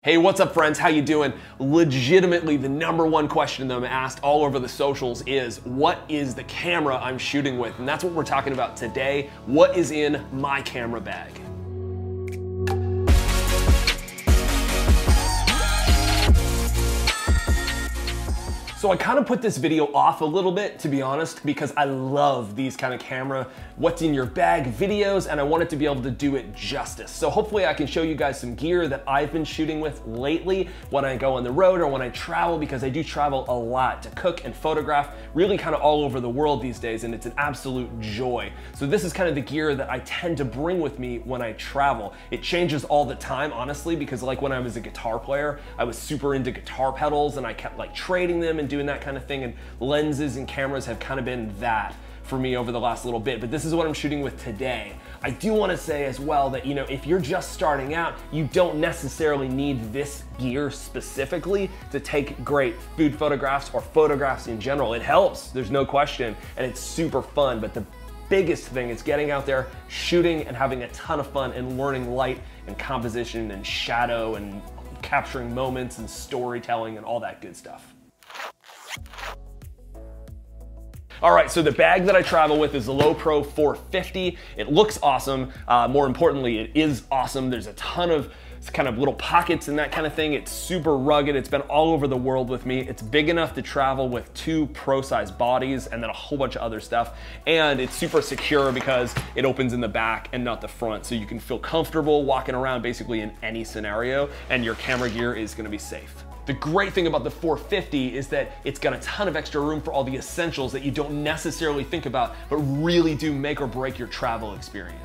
Hey, what's up friends? How you doing? Legitimately, the #1 question that I'm asked all over the socials is, what is the camera I'm shooting with? And that's what we're talking about today. What is in my camera bag? So I kind of put this video off a little bit, to be honest, because I love these kind of camera, what's in your bag videos, and I wanted to be able to do it justice. So hopefully I can show you guys some gear that I've been shooting with lately when I go on the road or when I travel, because I do travel a lot to cook and photograph, really kind of all over the world these days, and it's an absolute joy. So this is kind of the gear that I tend to bring with me when I travel. It changes all the time, honestly, because like when I was a guitar player, I was super into guitar pedals and I kept like trading them and doing that kind of thing, and lenses and cameras have kind of been that for me over the last little bit, but this is what I'm shooting with today. I do want to say as well that, you know, if you're just starting out, you don't necessarily need this gear specifically to take great food photographs or photographs in general. It helps, there's no question, and it's super fun, but the biggest thing is getting out there, shooting and having a ton of fun and learning light and composition and shadow and capturing moments and storytelling and all that good stuff. All right, so the bag that I travel with is the Lowepro 450. It looks awesome. More importantly, it is awesome. There's a ton of kind of little pockets and that kind of thing. It's super rugged. It's been all over the world with me. It's big enough to travel with 2 pro-size bodies and then a whole bunch of other stuff. And it's super secure because it opens in the back and not the front. So you can feel comfortable walking around basically in any scenario, and your camera gear is gonna be safe. The great thing about the 450 is that it's got a ton of extra room for all the essentials that you don't necessarily think about, but really do make or break your travel experience.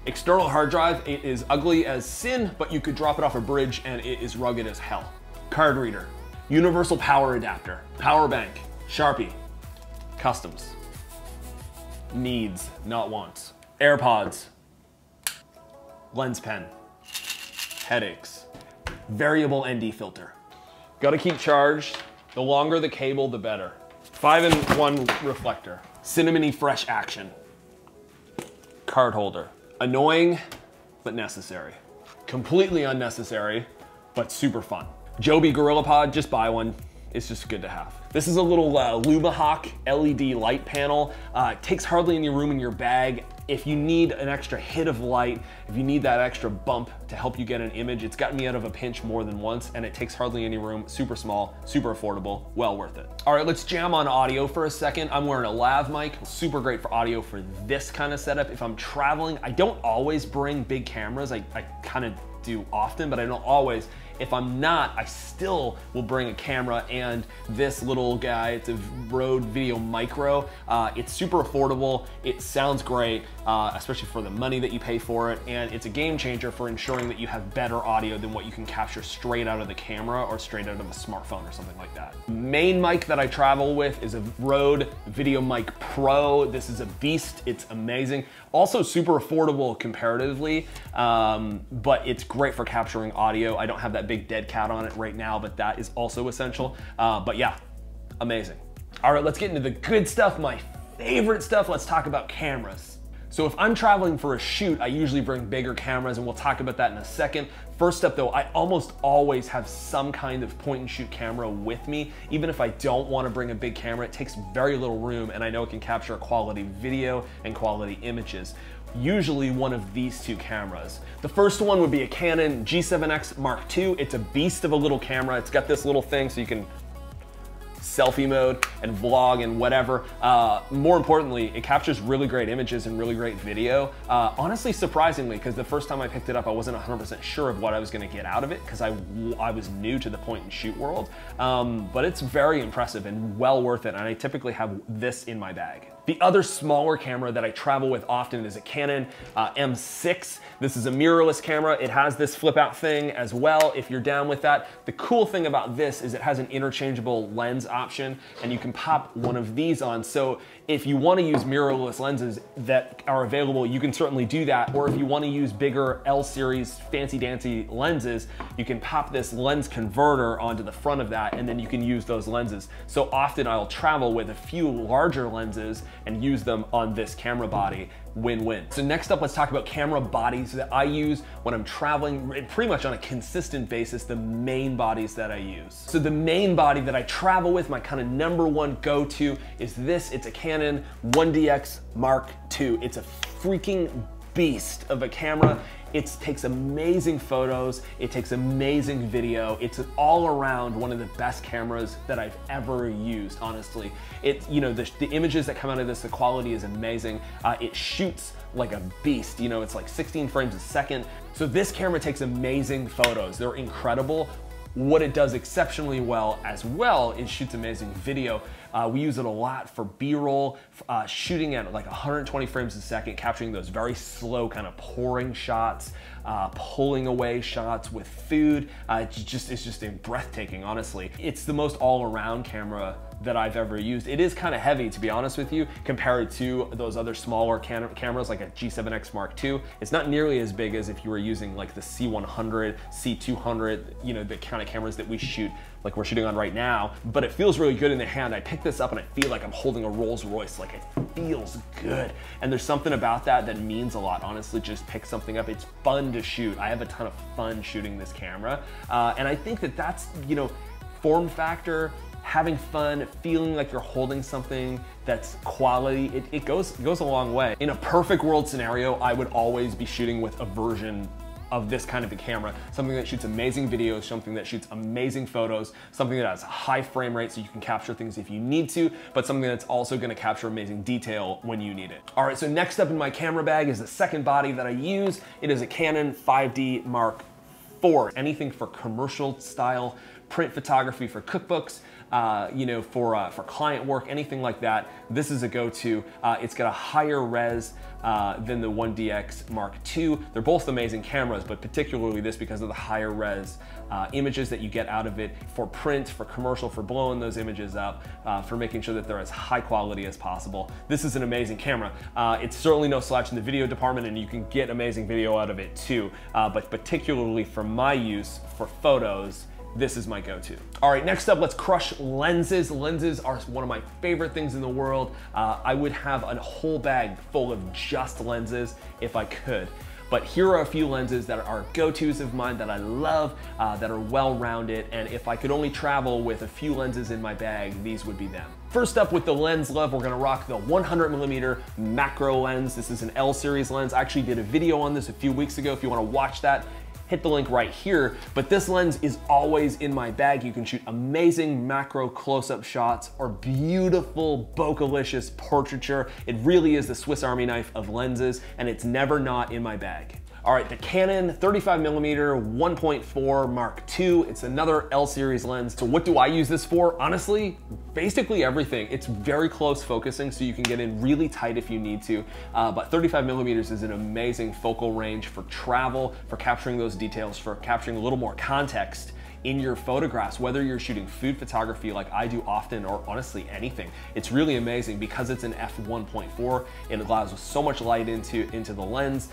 External hard drive, it is ugly as sin, but you could drop it off a bridge and it is rugged as hell. Card reader, universal power adapter, power bank, Sharpie, customs, needs, not wants, AirPods, lens pen, headaches, variable ND filter. Gotta keep charged. The longer the cable, the better. 5-in-1 reflector. Cinnamony fresh action. Card holder. Annoying, but necessary. Completely unnecessary, but super fun. Joby GorillaPod, just buy one. It's just good to have. This is a little Lumahawk LED light panel. It takes hardly any room in your bag. If you need an extra hit of light, if you need that extra bump to help you get an image, it's gotten me out of a pinch more than once, and it takes hardly any room, super small, super affordable, well worth it. All right, let's jam on audio for a second. I'm wearing a lav mic, super great for audio for this kind of setup. If I'm traveling, I don't always bring big cameras. I kind of do often, but I don't always. If I'm not, I still will bring a camera and this little guy. It's a Rode Video Micro. It's super affordable. It sounds great, especially for the money that you pay for it. And it's a game changer for ensuring that you have better audio than what you can capture straight out of the camera or straight out of a smartphone or something like that. Main mic that I travel with is a Rode VideoMic Pro. This is a beast. It's amazing. Also super affordable comparatively, but it's great for capturing audio. I don't have that big dead cat on it right now, but that is also essential. But yeah, amazing. All right, let's get into the good stuff, my favorite stuff. Let's talk about cameras. So if I'm traveling for a shoot, I usually bring bigger cameras, and we'll talk about that in a second. First up though, I almost always have some kind of point and shoot camera with me. Even if I don't want to bring a big camera, it takes very little room, and I know it can capture quality video and quality images. Usually one of these 2 cameras. The first one would be a Canon G7X Mark II. It's a beast of a little camera. It's got this little thing so you can selfie mode and vlog and whatever. More importantly, it captures really great images and really great video. Honestly, surprisingly, because the first time I picked it up, I wasn't 100% sure of what I was gonna get out of it because I was new to the point and shoot world. But it's very impressive and well worth it, and I typically have this in my bag. The other smaller camera that I travel with often is a Canon M6. This is a mirrorless camera. It has this flip out thing as well, if you're down with that. The cool thing about this is it has an interchangeable lens option, and you can pop one of these on. So if you want to use mirrorless lenses that are available, you can certainly do that. Or if you want to use bigger L series fancy dancy lenses, you can pop this lens converter onto the front of that, and then you can use those lenses. So often I'll travel with a few larger lenses and use them on this camera body. Win-win. So next up, let's talk about camera bodies that I use when I'm traveling pretty much on a consistent basis, the main bodies that I use. So the main body that I travel with, my kind of #1 go-to is this. It's a Canon 1DX Mark II. It's a freaking beast of a camera. It takes amazing photos, it takes amazing video. It's all around one of the best cameras that I've ever used, honestly. The images that come out of this, the quality is amazing. It shoots like a beast, it's like 16 frames a second. So this camera takes amazing photos. They're incredible. What it does exceptionally well as well is shoots amazing video. We use it a lot for B-roll, shooting at like 120 frames a second, capturing those very slow kind of pouring shots, pulling away shots with food. It's just breathtaking, honestly. It's the most all-around camera that I've ever used. It is kind of heavy, to be honest with you, compared to those other smaller cameras like a G7X Mark II. It's not nearly as big as if you were using like the C100, C200, the kind of cameras that we shoot, like we're shooting on right now, but it feels really good in the hand. I pick this up and I feel like I'm holding a Rolls Royce, like it feels good. And there's something about that means a lot, honestly. Just pick something up, it's fun to shoot. I have a ton of fun shooting this camera. And I think that's, form factor, having fun, feeling like you're holding something that's quality, it goes a long way. In a perfect world scenario, I would always be shooting with a version of this kind of a camera, something that shoots amazing videos, something that shoots amazing photos, something that has a high frame rate so you can capture things if you need to, but something that's also gonna capture amazing detail when you need it. All right, so next up in my camera bag is the second body that I use. It is a Canon 5D Mark IV. Anything for commercial style, print photography for cookbooks, for client work, anything like that, this is a go-to. It's got a higher res than the 1DX Mark II. They're both amazing cameras, but particularly this because of the higher res images that you get out of it for print, for commercial, for blowing those images up, for making sure that they're as high quality as possible. This is an amazing camera. It's certainly no slouch in the video department, and you can get amazing video out of it too, but particularly for my use for photos, this is my go-to. All right, next up, let's crush lenses. Lenses are one of my favorite things in the world. I would have a whole bag full of just lenses if I could. But here are a few lenses that are go-tos of mine that I love, that are well-rounded, and if I could only travel with a few lenses in my bag, these would be them. First up with the lens love, we're gonna rock the 100mm macro lens. This is an L series lens. I actually did a video on this a few weeks ago. If you wanna watch that, hit the link right here, but this lens is always in my bag. You can shoot amazing macro close-up shots or beautiful bokeh-licious portraiture. It really is the Swiss Army knife of lenses, and it's never not in my bag. All right, the Canon 35mm 1.4 Mark II. It's another L series lens. So what do I use this for? Honestly, basically everything. It's very close focusing, so you can get in really tight if you need to. But 35mm is an amazing focal range for travel, for capturing those details, for capturing a little more context in your photographs, whether you're shooting food photography like I do often, or honestly anything. It's really amazing because it's an f1.4. It allows so much light into the lens.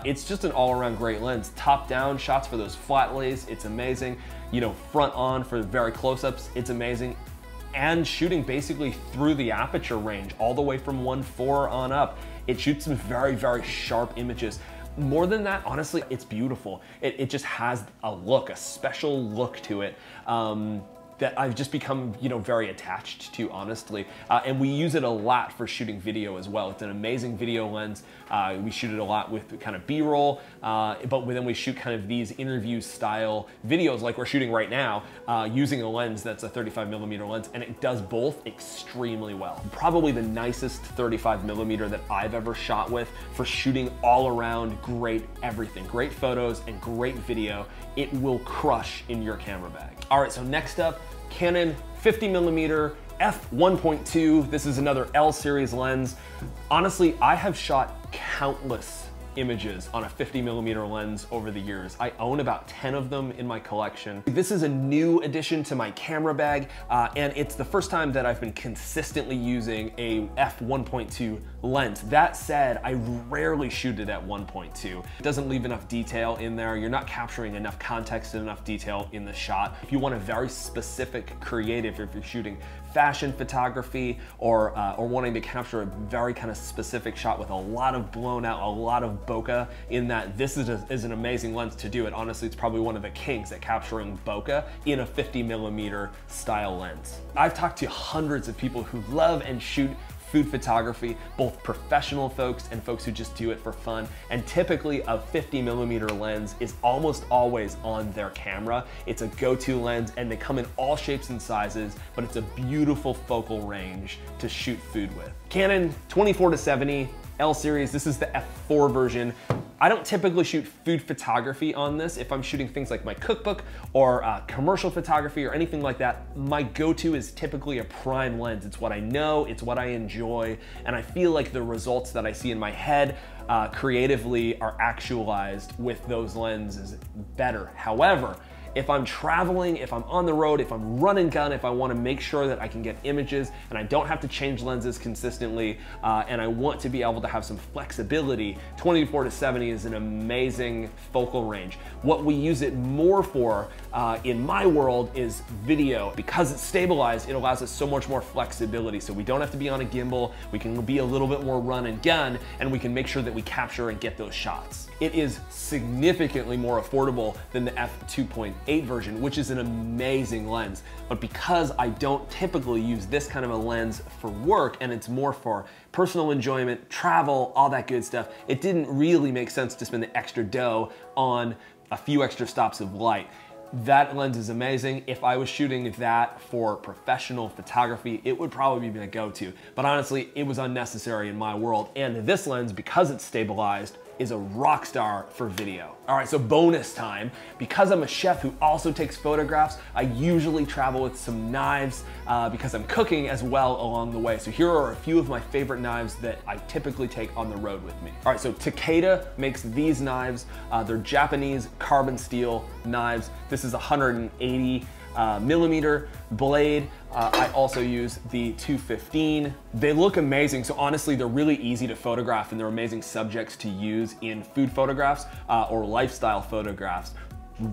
It's just an all-around great lens. Top-down shots for those flat lays, it's amazing. Front on for very close-ups, it's amazing. And shooting basically through the aperture range, all the way from 1.4 on up. It shoots some very, very sharp images. More than that, honestly, it's beautiful. It just has a look, a special look to it. That I've just become, very attached to, honestly. And we use it a lot for shooting video as well. It's an amazing video lens. We shoot it a lot with kind of B-roll, but then we shoot kind of these interview style videos like we're shooting right now, using a lens that's a 35mm lens, and it does both extremely well. Probably the nicest 35mm that I've ever shot with for shooting all around great everything, great photos and great video. It will crush in your camera bag. All right, so next up, Canon 50mm f1.2. This is another L series lens. Honestly, I have shot countless images on a 50mm lens over the years. I own about 10 of them in my collection. This is a new addition to my camera bag, and it's the first time that I've been consistently using a f1.2 lens. That said, I rarely shoot it at 1.2. It doesn't leave enough detail in there. You're not capturing enough context and enough detail in the shot. If you want a very specific creative, if you're shooting fashion photography or wanting to capture a very kind of specific shot with a lot of blown out, a lot of bokeh in that, this is an amazing lens to do it. Honestly, it's probably one of the kings at capturing bokeh in a 50mm style lens. I've talked to hundreds of people who love and shoot food photography, both professional folks and folks who just do it for fun. And typically a 50mm lens is almost always on their camera. It's a go-to lens and they come in all shapes and sizes, but it's a beautiful focal range to shoot food with. Canon 24-70 L series, this is the f4 version. I don't typically shoot food photography on this. If I'm shooting things like my cookbook or commercial photography or anything like that, my go-to is typically a prime lens. It's what I know, it's what I enjoy, and I feel like the results that I see in my head creatively are actualized with those lenses better. However, if I'm traveling, if I'm on the road, if I'm run and gun, if I want to make sure that I can get images and I don't have to change lenses consistently, and I want to be able to have some flexibility, 24-70 is an amazing focal range. What we use it more for in my world is video. Because it's stabilized, it allows us so much more flexibility. So we don't have to be on a gimbal, we can be a little bit more run and gun, and we can make sure that we capture and get those shots. It is significantly more affordable than the f2.8 version, which is an amazing lens. But because I don't typically use this kind of a lens for work, and it's more for personal enjoyment, travel, all that good stuff, it didn't really make sense to spend the extra dough on a few extra stops of light. That lens is amazing. If I was shooting that for professional photography, it would probably be my go-to. But honestly, it was unnecessary in my world. And this lens, because it's stabilized, is a rock star for video. All right, so bonus time. Because I'm a chef who also takes photographs, I usually travel with some knives because I'm cooking as well along the way. So here are a few of my favorite knives that I typically take on the road with me. All right, so Takeda makes these knives. They're Japanese carbon steel knives. This is 180 millimeter blade. I also use the 215. They look amazing. So honestly, they're really easy to photograph and they're amazing subjects to use in food photographs or lifestyle photographs.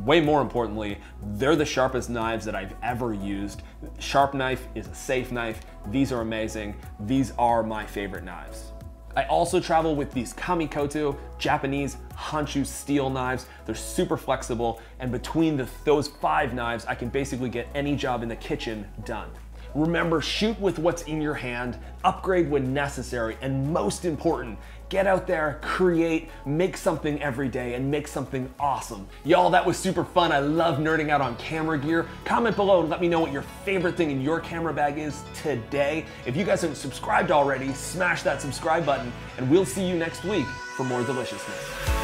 Way more importantly, they're the sharpest knives that I've ever used. Sharp knife is a safe knife. These are amazing. These are my favorite knives. I also travel with these Kamikoto Japanese Honshu steel knives. They're super flexible, and between those 5 knives, I can basically get any job in the kitchen done. Remember, shoot with what's in your hand, upgrade when necessary, and most important, get out there, create, make something every day, and make something awesome. Y'all, that was super fun. I love nerding out on camera gear. Comment below and let me know what your favorite thing in your camera bag is today. If you guys haven't subscribed already, smash that subscribe button, and we'll see you next week for more deliciousness.